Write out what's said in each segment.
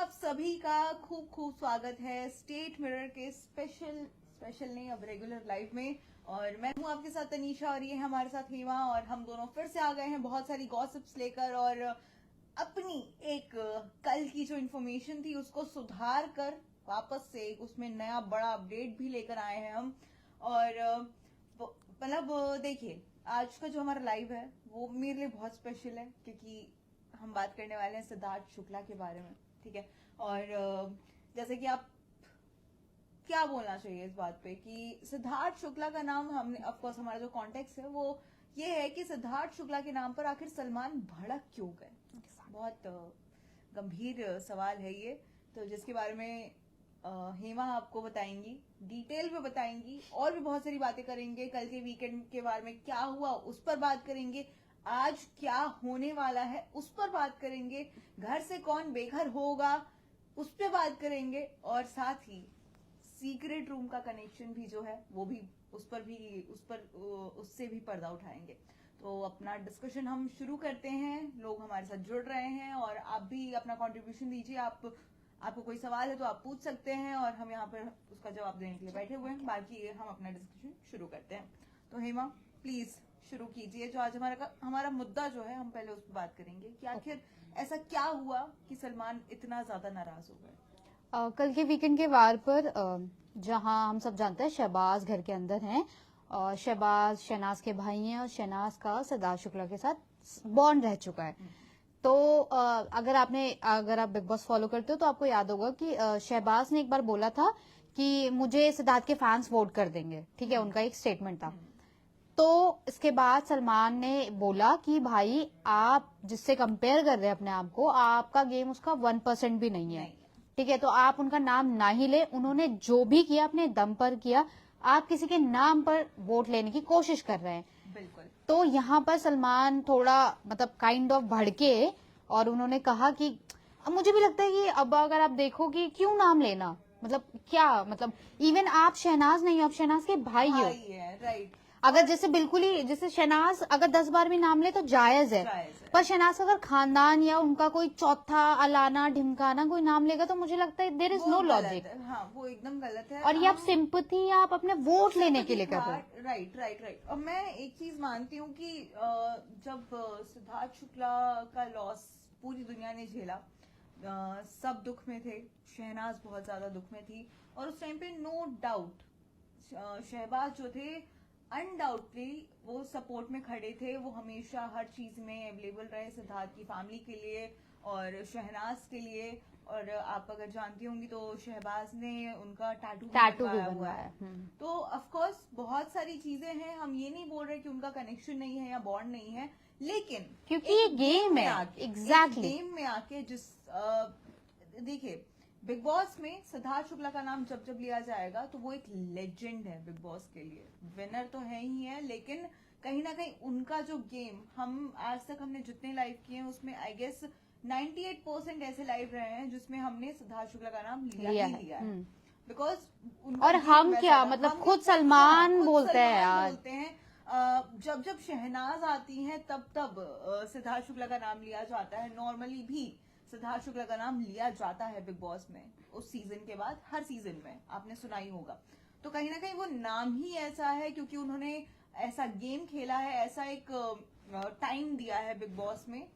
आप सभी का खूब खूब स्वागत है स्टेट मिरर के स्पेशल नहीं अब रेगुलर लाइव में। और मैं हूं आपके साथ तनीषा और ये है हमारे साथ हेमा और हम दोनों फिर से आ गए हैं बहुत सारी गॉसिप्स लेकर और अपनी एक कल की जो इन्फॉर्मेशन थी उसको सुधार कर वापस से एक उसमें नया बड़ा अपडेट भी लेकर आए हैं हम। और मतलब देखिए आज का जो हमारा लाइव है वो मेरे लिए बहुत स्पेशल है क्योंकि हम बात करने वाले हैं सिद्धार्थ शुक्ला के बारे में, ठीक है। और जैसे कि आप क्या बोलना चाहिए इस बात पे कि सिद्धार्थ शुक्ला का नाम हमने ऑफ कोर्स हमारा जो कॉन्टेक्स्ट है वो ये है कि सिद्धार्थ शुक्ला के नाम पर आखिर सलमान भड़क क्यों गए। बहुत गंभीर सवाल है ये, तो जिसके बारे में हेमा आपको बताएंगी, डिटेल में बताएंगी और भी बहुत सारी बातें करेंगे। कल के वीकेंड के बारे में क्या हुआ उस पर बात करेंगे, आज क्या होने वाला है उस पर बात करेंगे, घर से कौन बेघर होगा उस पर बात करेंगे और साथ ही सीक्रेट रूम का कनेक्शन भी जो है वो भी उससे भी पर्दा उठाएंगे। तो अपना डिस्कशन हम शुरू करते हैं। लोग हमारे साथ जुड़ रहे हैं और आप भी अपना कंट्रीब्यूशन दीजिए। आपको कोई सवाल है तो आप पूछ सकते हैं और हम यहाँ पर उसका जवाब देने के लिए बैठे हुए हैं। बाकी हम अपना डिस्कशन शुरू करते हैं। तो हेमा प्लीज शुरू कीजिए। जो आज हमारा मुद्दा जो है हम पहले उस पर बात करेंगे कि आखिर ऐसा क्या हुआ कि सलमान इतना ज्यादा नाराज हो गए। कल के वीकेंड के वार पर जहां हम सब जानते हैं शहबाज घर के अंदर हैं और शहबाज शहनाज के भाई हैं और शहनाज का सिद्धार्थ शुक्ला के साथ बॉन्ड रह चुका है। तो अगर आप बिग बॉस फॉलो करते हो तो आपको याद होगा कि शहबाज ने एक बार बोला था कि मुझे सिद्धार्थ के फैंस वोट कर देंगे, ठीक है, उनका एक स्टेटमेंट था। तो इसके बाद सलमान ने बोला कि भाई आप जिससे कंपेयर कर रहे हैं अपने आप को, आपका गेम उसका 1% भी नहीं है, ठीक है, तो आप उनका नाम ना ही ले। उन्होंने जो भी किया अपने दम पर किया, आप किसी के नाम पर वोट लेने की कोशिश कर रहे हैं। बिल्कुल। तो यहाँ पर सलमान थोड़ा मतलब काइंड ऑफ भड़के और उन्होंने कहा कि अब मुझे भी लगता है कि अब अगर आप देखो कि क्यों नाम लेना, मतलब क्या, मतलब इवन आप शहनाज नहीं हो, आप शहनाज के भाई हो, राइट। अगर जैसे बिल्कुल ही जैसे शहनाज अगर 10 बार भी नाम ले तो जायज है, पर शहनाज का अगर खानदान या उनका कोई चौथा अलाना ढिमकाना कोई नाम लेगा तो मुझे लगता है देयर इज नो लॉजिक। हाँ, वो एकदम गलत है। और ये आप सिंपैथी या आप अपने वोट लेने के लिए कर रहे हो। राइट। और मैं एक चीज मानती हूँ कि जब सिद्धार्थ शुक्ला का लॉस पूरी दुनिया ने झेला, सब दुख में थे, शहनाज बहुत ज्यादा दुख में थी और उस टाइम पे नो डाउट शहबाज जो थे अनडाउटली वो सपोर्ट में खड़े थे। वो हमेशा हर चीज में अवेलेबल रहे सिद्धार्थ की फैमिली के लिए और शहनाज के लिए। और आप अगर जानती होंगी तो शहबाज ने उनका टैटू भी हुआ है। तो ऑफ कोर्स बहुत सारी चीजें हैं, हम ये नहीं बोल रहे कि उनका कनेक्शन नहीं है या बॉन्ड नहीं है, लेकिन क्योंकि ये गेम है, एग्जैक्टली गेम में आके जिस देखिए बिग बॉस में सिद्धार्थ शुक्ला का नाम जब जब लिया जाएगा तो वो एक लेजेंड है बिग बॉस के लिए। विनर तो है ही है, लेकिन कहीं ना कहीं उनका जो गेम हम आज तक हमने जितने लाइव किए हैं उसमें आई गेस 98% ऐसे लाइव रहे हैं जिसमें हमने सिद्धार्थ शुक्ला का नाम लिया है। बिकॉज और हम क्या मतलब खुद सलमान बोलते हैं यार, जब जब शहनाज आती हैं तब सिद्धार्थ शुक्ला का नाम लिया जाता है। नॉर्मली भी सिद्धार्थ शुक्ला का नाम लिया जाता है बिग बॉस में उस सीजन के बाद, हर सीजन में आपने सुना ही होगा। तो कहीं ना कहीं वो नाम ही ऐसा है क्योंकि उन्होंने ऐसा गेम खेला है, ऐसा एक टाइम दिया है बिग बॉस में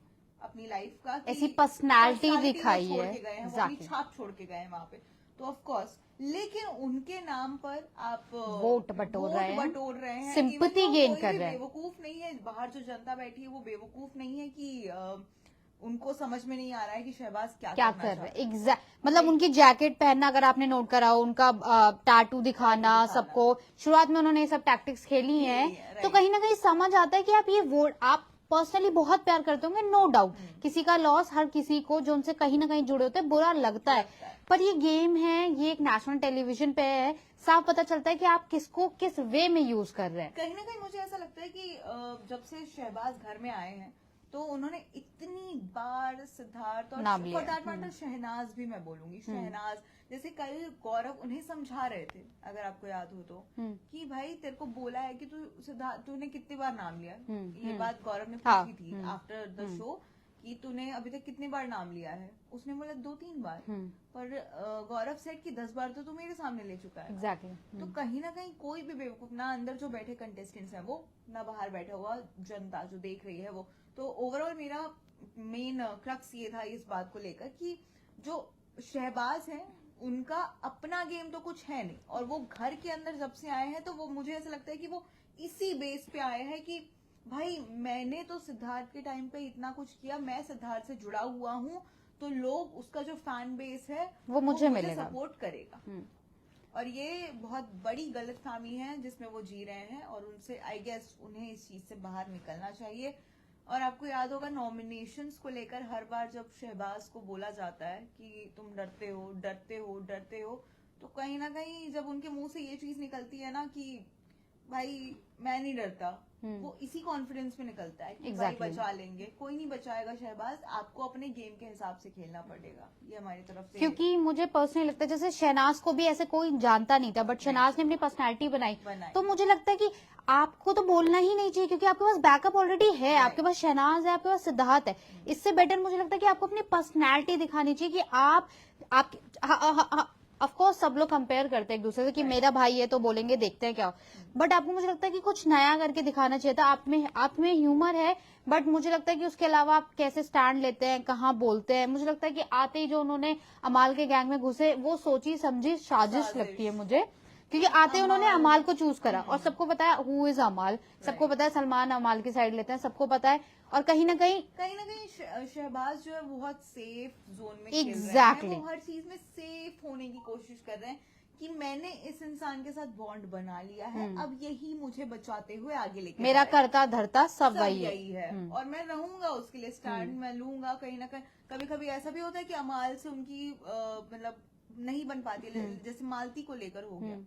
अपनी लाइफ का, ऐसी पर्सनालिटी दिखाई है, अपनी छाप छोड़ के गए वहां पे। तो ऑफ कोर्स लेकिन उनके नाम पर आप वोट बटोर रहे हैं, सिंपैथी गेन कर रहे हैं। बेवकूफ नहीं है, बाहर जो जनता बैठी है वो बेवकूफ नहीं है कि उनको समझ में नहीं आ रहा है कि शहबाज क्या कर रहे हैं। एग्जैक्ट मतलब उनकी जैकेट पहनना, अगर आपने नोट करा हो, उनका टैटू दिखाना सबको, शुरुआत में उन्होंने ये सब टैक्टिक्स खेली हैं, तो कहीं ना कहीं समझ आता है कि आप ये वोट आप पर्सनली बहुत प्यार करते होंगे, नो डाउट। किसी का लॉस हर किसी को जो उनसे कहीं ना कहीं जुड़े होते हैं बुरा लगता है, पर ये गेम है, ये एक नेशनल टेलीविजन पे है, साफ पता चलता है कि आप किसको किस वे में यूज कर रहे हैं। कहीं ना कहीं मुझे ऐसा लगता है कि जब से शहबाज घर में आए हैं तो उन्होंने इतनी बार सिद्धार्थ और फॉर दैट मैटर शहनाज भी मैं बोलूंगी, शहनाज जैसे कल गौरव उन्हें समझा रहे थे, अगर आपको याद हो तो, कि भाई तेरे को बोला है कि तू सिद्धार्थ तूने कितनी बार नाम लिया। ये बात गौरव ने पूछी थी आफ्टर द शो कि तूने अभी तक कितनी बार नाम लिया है, उसने बोला 2-3 बार, पर गौरव सेठ की 10 बार तो तू मेरे सामने ले चुका है। एग्जैक्टली। तो कहीं ना कहीं कोई भी बेवकूफ ना, अंदर जो बैठे कंटेस्टेंट्स हैं वो, ना बाहर बैठा हुआ जनता जो देख रही है वो। तो ओवरऑल मेरा मेन क्रक्स ये था इस बात को लेकर कि जो शहबाज है उनका अपना गेम तो कुछ है नहीं, और वो घर के अंदर जब से आए हैं तो वो, मुझे ऐसा लगता है कि वो इसी बेस पे आए हैं कि भाई मैंने तो सिद्धार्थ के टाइम पे इतना कुछ किया, मैं सिद्धार्थ से जुड़ा हुआ हूँ, तो लोग, उसका जो फैन बेस है वो मुझे मिलेगा, सपोर्ट करेगा। और ये बहुत बड़ी गलतफहमी है जिसमें वो जी रहे हैं, और उनसे आई गेस उन्हें इस चीज से बाहर निकलना चाहिए। और आपको याद होगा नॉमिनेशंस को लेकर हर बार जब शहबाज को बोला जाता है कि तुम डरते हो डरते हो डरते हो, तो कहीं ना कहीं जब उनके मुंह से ये चीज निकलती है ना कि भाई मैं नहीं डरता, वो इसी कॉन्फिडेंस में निकलता है कि भाई बचा लेंगे। कोई नहीं बचाएगा शहबाज, आपको अपने गेम के हिसाब से खेलना पड़ेगा, ये हमारी तरफ से। क्योंकि मुझे पर्सनली लगता है जैसे शहनाज को भी ऐसे कोई जानता नहीं था, बट शहनाज ने अपनी पर्सनैलिटी बनाई, तो मुझे लगता है कि आपको तो बोलना ही नहीं चाहिए, क्योंकि आपके पास बैकअप ऑलरेडी है, आपके पास शहनाज है, आपके पास सिद्धार्थ है। इससे बेटर मुझे लगता है कि आपको अपनी पर्सनैलिटी दिखानी चाहिए कि आप ऑफकोर्स सब लोग कंपेयर करते हैं एक दूसरे से कि मेरा भाई है तो बोलेंगे देखते हैं क्या, बट आपको मुझे लगता है कि कुछ नया करके दिखाना चाहिए था। आप में ह्यूमर है, बट मुझे लगता है कि उसके अलावा आप कैसे स्टैंड लेते हैं, कहाँ बोलते हैं। मुझे लगता है कि आते ही जो उन्होंने अमाल के गैंग में घुसे, वो सोची समझी साजिश लगती है मुझे, क्योंकि आते उन्होंने अमाल को चूज करा, और सबको पता है हु इज अमाल, सबको पता है सलमान अमाल की साइड लेते हैं, सबको पता है। और कहीं ना कहीं शहबाज जो है बहुत सेफ जोन में एग्जैक्टली वो हर चीज में सेफ होने की कोशिश कर रहे हैं कि मैंने इस इंसान के साथ बॉन्ड बना लिया है, अब यही मुझे बचाते हुए आगे लेके मेरा करता धरता सब यही है, और मैं रहूंगा उसके लिए, स्टैंड मैं लूंगा। कहीं ना कहीं कभी कभी ऐसा भी होता है कि अमाल से उनकी मतलब नहीं बन पाती, जैसे मालती को लेकर हो गया,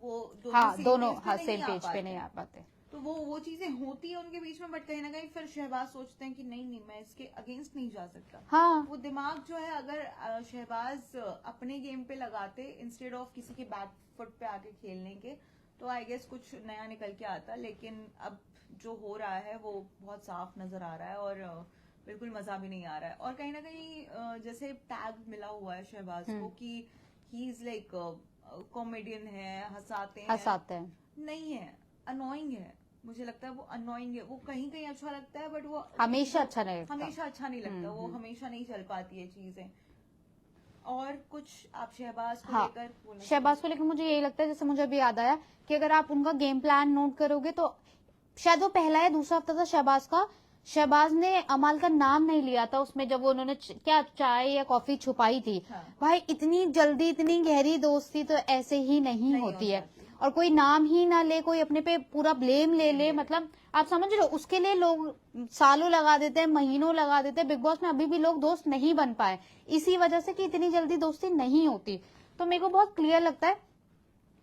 वो दोनों सेम पेज पे नहीं आ पाते, तो वो चीजें होती है उनके बीच में। बट कहीं ना कहीं फिर शहबाज सोचते हैं कि नहीं मैं इसके अगेंस्ट नहीं जा सकता। हाँ, वो दिमाग जो है, अगर शहबाज अपने गेम पे लगाते इंस्टेड ऑफ किसी के बैक फुट पे आके खेलने के, तो आई गेस कुछ नया निकल के आता। लेकिन अब जो हो रहा है वो बहुत साफ नजर आ रहा है, और बिल्कुल मजा भी नहीं आ रहा है। और कहीं ना कहीं जैसे टैग मिला हुआ है शहबाज को कि ही इज लाइक कॉमेडियन है, हंसाते हैं, नहीं है, अनोइंग है। मुझे लगता है वो अनोइंग है, वो कहीं कहीं अच्छा लगता है, बट वो हमेशा अच्छा नहीं लगता, वो हमेशा नहीं चल पाती है चीजें। और कुछ आप शहबाज को लेकर? शहबाज को लेकर मुझे यही लगता है, जैसे मुझे अभी याद आया कि अगर आप उनका गेम प्लान नोट करोगे तो शायद वो पहला या दूसरा हफ्ता था शहबाज का, शहबाज ने अमाल का नाम नहीं लिया था उसमें, जब उन्होंने क्या चाय या कॉफी छुपाई थी। भाई इतनी जल्दी इतनी गहरी दोस्ती तो ऐसे ही नहीं होती है, और कोई नाम ही ना ले, कोई अपने पे पूरा ब्लेम ले, मतलब आप समझ रहे हो, उसके लिए लोग सालों लगा देते हैं, महीनों लगा देते हैं। बिग बॉस में अभी भी लोग दोस्त नहीं बन पाए इसी वजह से कि इतनी जल्दी दोस्ती नहीं होती। तो मेरे को बहुत क्लियर लगता है,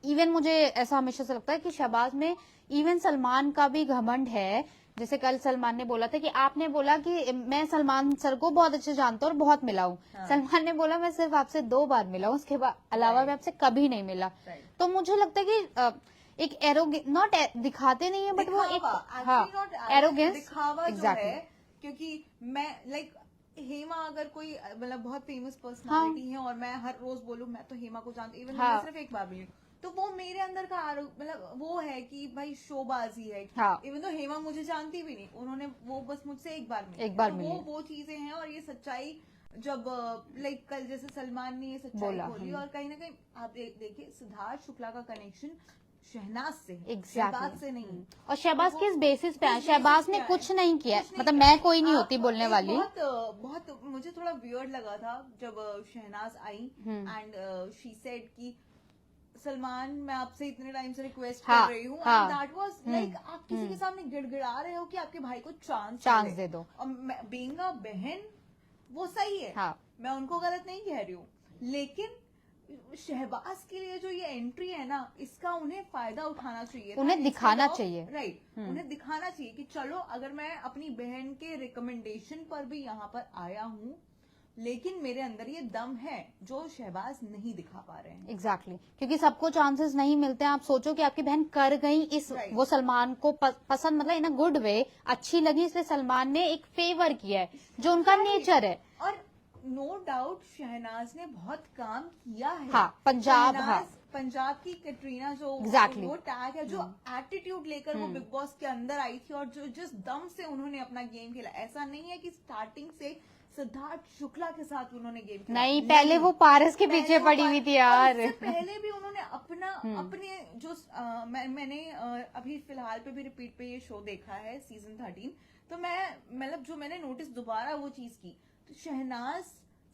इवन मुझे ऐसा हमेशा से लगता है कि शहबाज में इवन सलमान का भी घमंड है। जैसे कल सलमान ने बोला था कि आपने बोला कि मैं सलमान सर को बहुत अच्छे जानता हूँ और बहुत मिला हूँ। सलमान ने बोला मैं सिर्फ आपसे 2 बार मिला हूँ, उसके अलावा मैं आपसे कभी नहीं मिला। तो मुझे लगता है कि एक एरोगेंस, नॉट दिखाते नहीं है, बट वो एक एरोगेंस दिखावा जो है, क्योंकि मैं लाइक हेमा अगर कोई मतलब बहुत फेमस पर्सनालिटी है और मैं हर रोज बोलूँ मैं तो हेमा को जानती, इवन मैं सिर्फ एक बार मिली, तो वो मेरे अंदर का मतलब वो है कि भाई शोबाजी है। इवन तो हेमा मुझे जानती भी नहीं, उन्होंने वो बस मुझसे एक बार मिली, वो चीजें हैं। और ये सच्चाई जब लाइक कल जैसे सलमान ने ये सच्चाई बोली, और कहीं ना कहीं आप देखिए सिद्धार्थ शुक्ला का कनेक्शन शहनाज से है, शहबाज से नहीं। और शहबाज किस बेसिस पे है? शहबाज ने कुछ नहीं किया, मतलब मैं कोई नहीं होती बोलने वाली। बहुत मुझे थोड़ा वियर्ड लगा था जब शहनाज आई एंड शी सेड कि सलमान मैं आपसे इतने टाइम से रिक्वेस्ट कर रही हूँ, एंड दैट वाज लाइक आप किसी के सामने गिड़गिड़ा रहे हो कि आपके भाई को चांस दे दो। और बीइंग अ बहन वो सही है, मैं उनको गलत नहीं कह रही हूँ, लेकिन शहबाज के लिए जो ये एंट्री है ना, इसका उन्हें फायदा उठाना चाहिए, उन्हें दिखाना चाहिए, राइट, उन्हें दिखाना चाहिए कि चलो अगर मैं अपनी बहन के रिकमेंडेशन पर भी यहाँ पर आया हूँ लेकिन मेरे अंदर ये दम है जो शहबाज नहीं दिखा पा रहे हैं। एग्जैक्टली क्योंकि सबको चांसेस नहीं मिलते हैं। आप सोचो कि आपकी बहन कर गई इस Right. वो सलमान को पसंद मतलब इन अ गुड वे अच्छी लगी, इसलिए सलमान ने एक फेवर किया है जो उनका Right. नेचर है। और नो डाउट शहनाज ने बहुत काम किया है। हाँ, पंजाब, शहनाज, हाँ। पंजाब की कैटरीना जो Exactly. वो टैग है, जो एटीट्यूड लेकर वो बिग बॉस के अंदर आई थी और जो जिस दम से उन्होंने अपना गेम खेला, ऐसा नहीं है कि स्टार्टिंग से सिद्धार्थ शुक्ला के साथ उन्होंने गेम खेला। नहीं, पहले वो पारस के पीछे पड़ी हुई थी यार। और उससे पहले भी उन्होंने अपने जो मैंने अभी फिलहाल पे भी रिपीट पे ये शो देखा है सीजन 13, तो मैं मतलब जो मैंने नोटिस दोबारा वो चीज की, तो शहनाज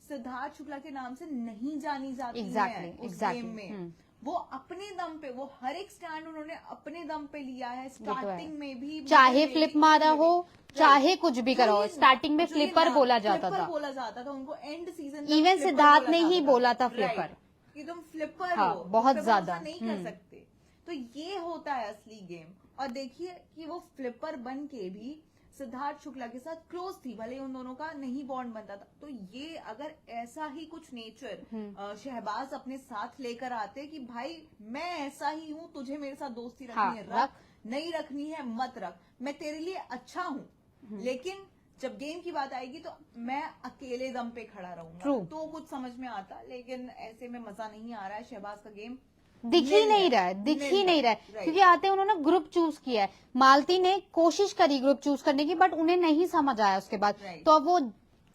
सिद्धार्थ शुक्ला के नाम से नहीं जानी जाती है उस गेम में। वो अपने दम पे, वो हर एक स्टैंड उन्होंने अपने दम पे लिया है। स्टार्टिंग में भी चाहे फ्लिप मारा हो, चाहे कुछ भी करो, स्टार्टिंग में फ्लिपर बोला जाता था उनको एंड सीजन इवन सिद्धार्थ ने ही बोला था फ्लिपर कि तुम फ्लिपर हाँ, हो, बहुत ज्यादा नहीं कर सकते। तो ये होता है असली गेम। और देखिए कि वो फ्लिपर बन के भी सिद्धार्थ शुक्ला के साथ क्लोज थी, भले उन दोनों का नहीं बॉन्ड बनता था। तो ये अगर ऐसा ही कुछ नेचर शहबाज अपने साथ लेकर आते कि भाई मैं ऐसा ही हूँ, तुझे मेरे साथ दोस्ती रखनी है रख, नहीं रखनी है मत रख, मैं तेरे लिए अच्छा हूँ, लेकिन जब गेम की बात आएगी तो मैं अकेले दम पे खड़ा रहूंगा, तो कुछ समझ में आता। लेकिन ऐसे में मजा नहीं आ रहा है। शहबाज का गेम दिख ही नहीं रहा है क्योंकि आते उन्होंने ग्रुप चूज किया है। मालती ने कोशिश करी ग्रुप चूज करने की, बट उन्हें नहीं समझ आया उसके बाद। तो अब वो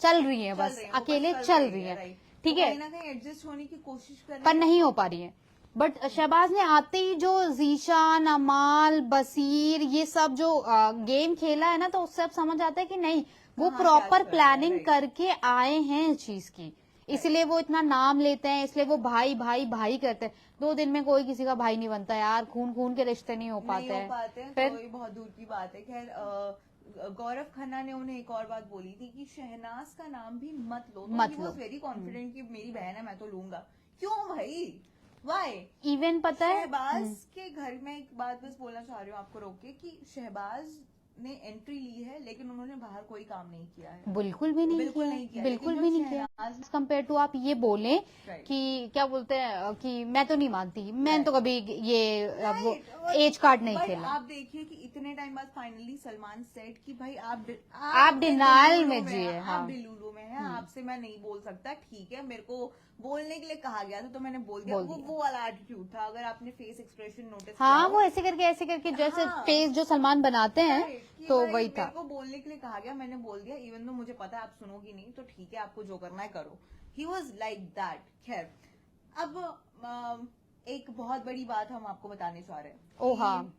चल रही है, बस अकेले चल रही है, ठीक है, कहीं ना कहीं एडजस्ट होने की कोशिश कर रही है, पर नहीं हो पा रही है। बट शहबाज ने आते ही जो जीशान, अमाल, बसीर ये सब जो गेम खेला है ना, तो उससे अब समझ आता है कि नहीं, वो प्रॉपर प्लानिंग करके आए हैं इस चीज की, इसलिए वो इतना नाम लेते हैं, इसलिए वो भाई भाई भाई करते हैं। 2 दिन में कोई किसी का भाई नहीं बनता यार, खून खून के रिश्ते नहीं हो पाते हैं। फिर तो बहुत दूर की बात है। खैर गौरव खन्ना ने उन्हें एक और बात बोली थी कि शहनाज का नाम भी मत लो। वेरी कॉन्फिडेंट कि मेरी बहन है, मैं तो लूंगा। क्यों भाई, वाई? इवन पता है शहबाज के घर में एक बात बस बोलना चाह रही हूँ आपको रोक के, कि शहबाज ने एंट्री ली है लेकिन उन्होंने बाहर कोई काम नहीं किया है, बिल्कुल भी नहीं किया। कंपेयर टू आप ये बोलें कि क्या बोलते हैं कि मैं तो नहीं मानती, मैंने तो कभी ये एज कार्ड नहीं खेला। आप देखिए कि इतने टाइम बाद फाइनली सलमान सेड कि भाई आप डिनाइल में जिए, आप डिलूलू में है, आपसे मैं नहीं बोल सकता, ठीक है, मेरे को बोलने के लिए कहा गया था तो मैंने बोल दिया। वो वाला एटीट्यूड था। अगर आपने फेस एक्सप्रेशन नोटिस हाँ, वो ऐसे करके जैसे फेस जो सलमान बनाते हैं, तो वही था। मेरे को बोलने के लिए कहा गया, मैंने बोल दिया, इवन तो मुझे पता है आप सुनोगी नहीं, तो ठीक है, आपको जो करना है करो। He was like that. खैर, अब एक बहुत बड़ी बात हम आपको बताने चाह रहे हैं। ओ हाँ,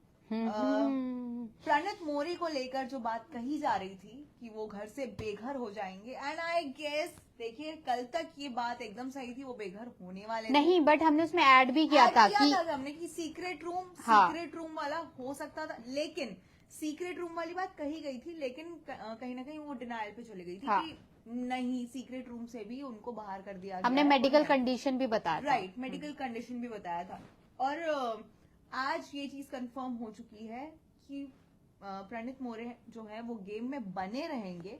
प्रणित मोरे को लेकर जो बात कही जा रही थी कि वो घर से बेघर हो जाएंगे, एंड आई गेस देखिए कल तक ये बात एकदम सही थी, वो बेघर होने वाले नहीं, बट हमने उसमें ऐड भी किया था कि हमने कि सीक्रेट रूम वाला हो सकता था, लेकिन सीक्रेट रूम वाली बात कही गई थी, लेकिन कहीं ना कहीं वो डिनाइल पे चली गई थी कि नहीं, सीक्रेट रूम से भी उनको बाहर कर दिया गया। हमने मेडिकल कंडीशन भी बताया था, राइट, मेडिकल कंडीशन भी बताया था। और आज ये चीज कंफर्म हो चुकी है कि प्रणित मोरे जो है वो गेम में बने रहेंगे,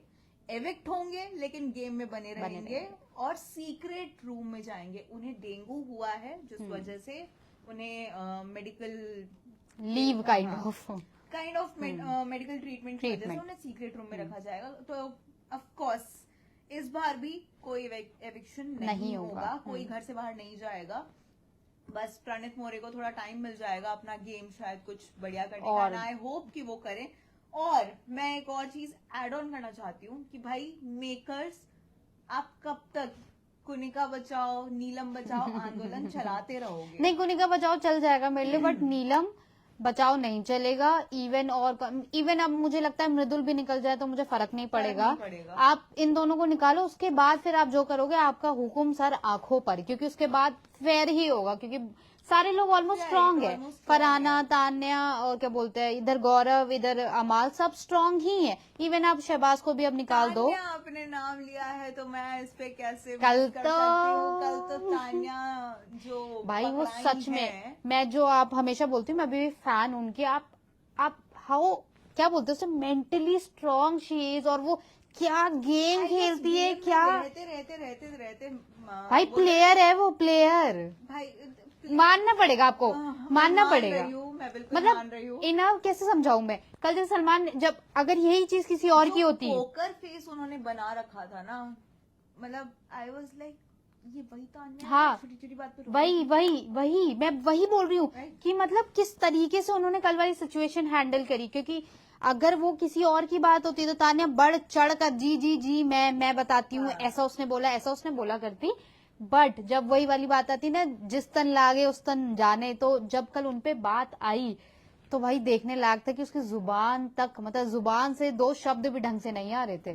एविक्ट होंगे लेकिन गेम में बने रहेंगे और सीक्रेट रूम में जाएंगे। उन्हें डेंगू हुआ है, जिस वजह से उन्हें medical leave kind of medical treatment की वजह से उन्हें सीक्रेट रूम में रखा जाएगा। तो ऑफ कोर्स इस बार भी कोई एविक्शन नहीं होगा, कोई घर से बाहर नहीं जाएगा। बस प्रणित मोरे को थोड़ा टाइम मिल जाएगा अपना गेम शायद कुछ बढ़िया करने का, एंड आई होप कि वो करें। और मैं एक और चीज एड ऑन करना चाहती हूँ कि भाई मेकर्स, आप कब तक कुनिका बचाओ नीलम बचाओ आंदोलन चलाते रहोगे? नहीं, कुनिका बचाओ चल जाएगा मेरे लिए, बट नीलम बचाओ नहीं चलेगा। इवन अब मुझे लगता है मृदुल भी निकल जाए तो मुझे फर्क नहीं पड़ेगा। आप इन दोनों को निकालो, उसके बाद फिर आप जो करोगे आपका हुकुम सर आंखों पर, क्योंकि उसके बाद फेयर ही होगा, क्योंकि सारे लोग ऑलमोस्ट स्ट्रांग है। फरहाना, तान्या और क्या बोलते हैं, इधर गौरव, इधर अमाल, सब स्ट्रांग ही है। इवन आप शहबाज को भी अब निकाल दो। आपने नाम लिया है तो मैं इस पे कैसे कल तो तान्या जो भाई वो सच में, मैं जो आप हमेशा बोलती हूँ, मैं अभी भी फैन उनकी। आप हाउ क्या बोलते हैं, मेंटली स्ट्रांग शी इज, और वो क्या गेम खेलती है, क्या रहते भाई प्लेयर है वो, प्लेयर भाई मानना पड़ेगा आपको, मानना मान पड़ेगा। रही हूँ, मैं बिल्कुल मान रही हूँ। मतलब इन्हें कैसे समझाऊं मैं, कल जब सलमान, जब अगर यही चीज किसी और की होती, पोकर फेस उन्होंने बना रखा था ना, मतलब आई वाज लाइक ये वही तान्या, हाँ, छोटी छोटी बात पे वही मैं वही बोल रही हूँ Right. कि मतलब किस तरीके से उन्होंने कल वाली सिचुएशन हैंडल करी। क्योंकि अगर वो किसी और की बात होती तो तान्या बढ़ चढ़ कर जी जी जी मैं बताती हूँ, हाँ। ऐसा उसने बोला करती। बट जब वही वाली बात आती ना, जिस तन लागे उस तन जाने, तो जब कल उनपे बात आई तो भाई देखने लायक था कि उसकी जुबान तक, मतलब जुबान से 2 शब्द भी ढंग से नहीं आ रहे थे।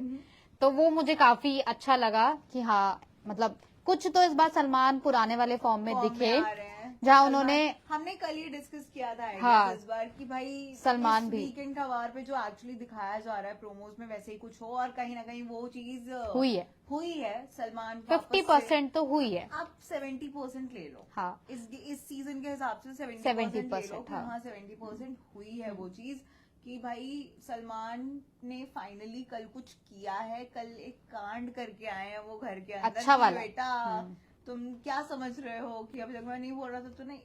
तो वो मुझे काफी अच्छा लगा कि हाँ, मतलब कुछ तो इस बार सलमान पुराने वाले फॉर्म में दिखे, आ रहे हैं। जहाँ उन्होंने, हमने कल ही डिस्कस किया था हाँ, इस बार कि भाई सलमान इस भी वीकेंड का वार पे जो एक्चुअली दिखाया जा रहा है प्रोमोज में वैसे ही कुछ हो, और कहीं ना कहीं वो चीज हुई है। सलमान 50% तो हुई है, आप 70% ले लो। हाँ, इस सीजन के हिसाब से 70% ले लो कि हाँ 70% हुई है वो चीज, कि भाई सलमान ने फाइनली कल कुछ किया है, कल एक कांड करके आए हैं वो घर के अंदर। अच्छा वाला। बेटा तुम क्या समझ रहे हो कि अभी तक मैं नहीं बोल रहा था तो नहीं,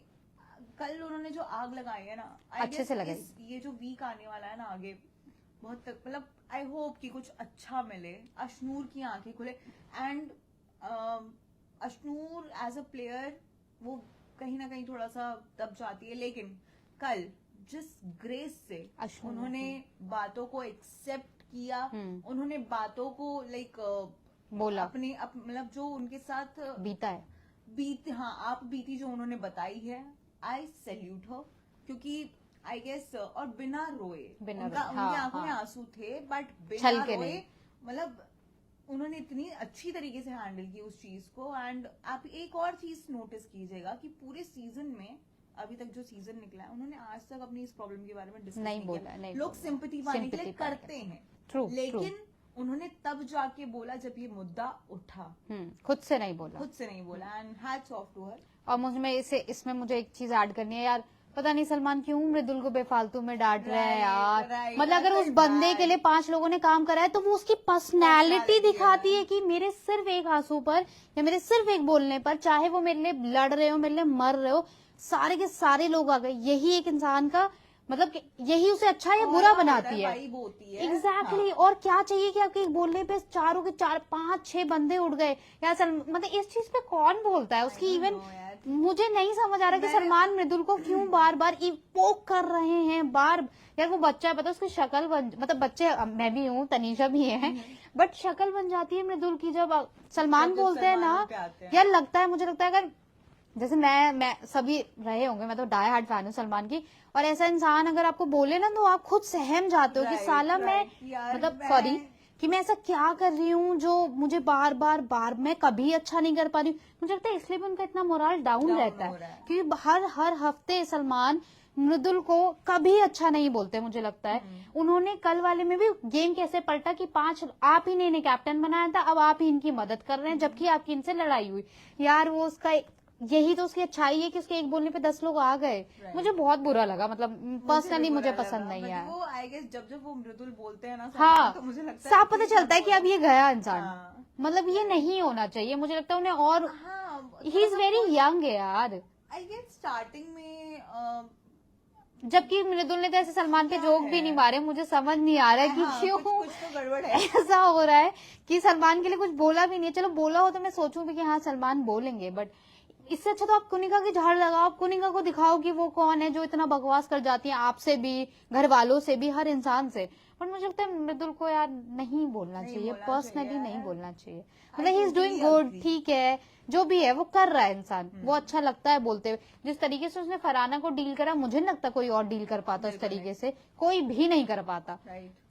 कल उन्होंने जो आग लगाई है ना, अच्छे से लगाई। ये जो वीक आने वाला है ना आगे, बहुत मतलब आई होप कि कुछ अच्छा मिले, अशनूर की आंखें खुले। And Ashnoor as a player वो कहीं ना कहीं थोड़ा सा दब जाती है, लेकिन कल जिस ग्रेस से उन्होंने बातों को एक्सेप्ट किया, उन्होंने बातों को लाइक बोला, अपने मतलब जो उनके साथ बीता है, आप बीती जो उन्होंने बताई है, आई सैल्यूट हो। क्योंकि आई गेस और बिना रोए, उनकी आंखों में आंसू थे बट बिना रोए, मतलब उन्होंने इतनी अच्छी तरीके से हैंडल की उस चीज को। एंड आप एक और चीज नोटिस कीजिएगा कि पूरे सीजन में अभी तक जो सीजन निकला है, उन्होंने आज तक अपनी इस प्रॉब्लम के बारे में डिस्कस नहीं किया। लोग सिंपैथी पाने के लिए करते हैं, लेकिन उन्होंने तब जाके बोला जब ये मुद्दा उठा, खुद से नहीं बोला। And hats off to her. और इसमें मुझे एक चीज ऐड करनी है यार, पता नहीं सलमान क्यों मृदुल को बेफालतू में डांट रहे हैं यार। मतलब अगर उस बंदे के लिए 5 लोगों ने काम करा है तो वो उसकी पर्सनैलिटी दिखाती है कि मेरे सिर्फ एक आंसू पर या मेरे सिर्फ एक बोलने पर, चाहे वो मेरे लिए लड़ रहे हो, मेरे लिए मर रहे हो, सारे के सारे लोग आ गए। यही एक इंसान का मतलब यही उसे अच्छा या बुरा बनाती है। एग्जैक्टली। और क्या चाहिए कि आपके एक बोलने पे 4 के 4 5 6 बंदे उठ गए यार। मतलब इस चीज पे कौन बोलता है? उसकी इवन मुझे नहीं समझ आ रहा कि सलमान मृदुल को क्यों बार बार इवोक कर रहे हैं। यार वो बच्चा है, पता उसकी शक्ल मतलब बच्चे मैं भी हूँ, तनीषा भी है, बट शक्ल बन जाती है मृदुल की जब सलमान बोलते हैं ना यार। लगता है, मुझे लगता है अगर जैसे मैं सभी रहे होंगे, मैं तो डाई हार्ड फैन हूँ सलमान की, और ऐसा इंसान अगर आपको बोले ना तो आप खुद सहम जाते हो कि साला मैं मतलब सॉरी कि मैं ऐसा क्या कर रही हूँ जो मुझे बार बार मैं कभी अच्छा नहीं कर पा रही हूँ। मुझे लगता है इसलिए भी उनका इतना मोरल डाउन रहता है, क्योंकि हर हफ्ते सलमान मृदुल को कभी अच्छा नहीं बोलते। मुझे लगता है उन्होंने कल वाले में भी गेम कैसे पलटा कि 5 आप ही ने इन्हें कैप्टन बनाया था, अब आप ही इनकी मदद कर रहे हैं, जबकि आपकी इनसे लड़ाई हुई। यार वो उसका यही तो उसकी अच्छाई है कि उसके एक बोलने पे 10 लोग आ गए। मुझे बहुत बुरा लगा, मतलब पर्सनली मुझे पसंद नहीं है। वो आई गेस जब वो मृदुल बोलते हैं ना, हाँ, तो मुझे लगता है साफ पता चलता है कि अब ये गया इंसान। मतलब ये नहीं होना चाहिए, मुझे लगता है उन्हें। और ही इज वेरी यंग है यार। आई गेस स्टार्टिंग में जबकि मृदुल ने तो ऐसे सलमान के जोक भी नहीं मारे। मुझे समझ नहीं आ रहा है कि क्यों कुछ तो गड़बड़ है। ऐसा हो रहा है कि सलमान के लिए कुछ बोला भी नहीं है। चलो बोला हो तो मैं सोचूं भी कि हाँ सलमान बोलेंगे, बट इससे अच्छा तो आप कुनिका की झाड़ लगाओ, आप कुनिका को दिखाओ कि वो कौन है जो इतना बकवास कर जाती है आपसे भी, घर वालों से भी, हर इंसान से। पर मुझे लगता है मृदुल को यार नहीं बोलना चाहिए, पर्सनली नहीं बोलना चाहिए। मतलब ही इज डूइंग गुड, ठीक है, जो भी है वो कर रहा है इंसान, वो अच्छा लगता है बोलते हुए। जिस तरीके से उसने फरहाना को डील करा, मुझे नहीं लगता कोई और डील कर पाता उस तरीके से, कोई भी नहीं कर पाता।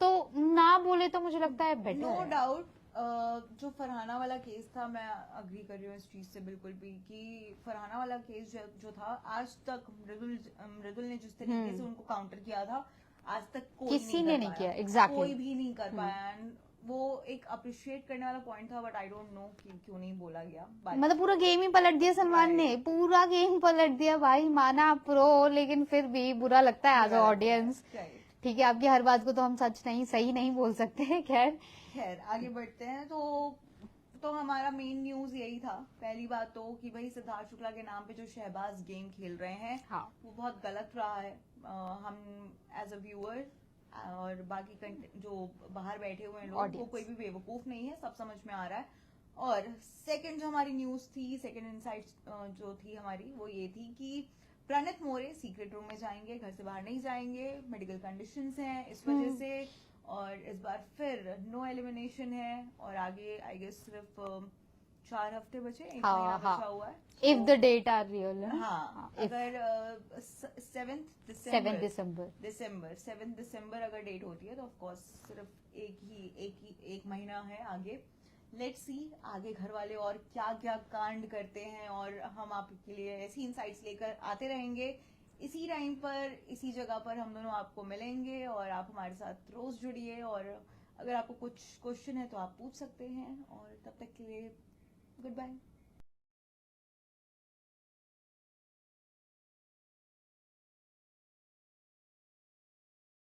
तो ना बोले तो मुझे लगता है बेटर। नो डाउट जो फरहाना वाला केस था, मैं अग्री कर रही हूँ इस चीज से बिल्कुल भी, कि फरहाना वाला केस जो था, आज तक मृदुल ने जिस तरीके से उनको काउंटर किया था, आज तक किसी ने नहीं किया। एग्जैक्टली, कोई भी नहीं कर पाया। एंड वो एक अप्रिशिएट करने वाला पॉइंट था, बट आई डोंट नो कि क्यों नहीं बोला गया। मतलब पूरा गेम ही पलट दिया सलमान ने, पूरा गेम पलट दिया भाई। माना प्रो, लेकिन फिर भी बुरा लगता है एज अ ऑडियंस। ठीक है, आपकी हर बात को तो हम सही नहीं बोल सकते। खैर खैर आगे बढ़ते हैं। तो हमारा मेन न्यूज यही था, पहली बात तो कि भाई सिद्धार्थ शुक्ला के नाम पे जो शहबाज गेम खेल रहे हैं हाँ। वो बहुत गलत रहा है। हम एज अ व्यूअर और बाकी जो बाहर बैठे हुए हैं लोग, वो Audience. कोई भी बेवकूफ नहीं है, सब समझ में आ रहा है। और सेकंड जो हमारी न्यूज थी, सेकंड इनसाइट जो थी हमारी, वो ये थी कि प्रणित मोरे सीक्रेट रूम में जाएंगे, घर से बाहर नहीं जाएंगे, मेडिकल कंडीशंस हैं इस वजह से। और इस बार फिर नो एलिमिनेशन है और आगे आई गेस सिर्फ 4 हफ्ते बचे, 1 हाँ, महीना हाँ। बचा हुआ है। If the date are real. हाँ, if अगर 7 7 दिसंबर 7 दिसंबर अगर डेट होती है तो ऑफ कोर्स सिर्फ एक महीना है आगे। लेट्स सी आगे घर वाले और क्या क्या कांड करते हैं, और हम आपके लिए ऐसी इनसाइट्स लेकर आते रहेंगे। इसी टाइम पर इसी जगह पर हम दोनों आपको मिलेंगे और आप हमारे साथ रोज जुड़िए। और अगर आपको कुछ क्वेश्चन है तो आप पूछ सकते हैं, और तब तक के लिए गुड बाय।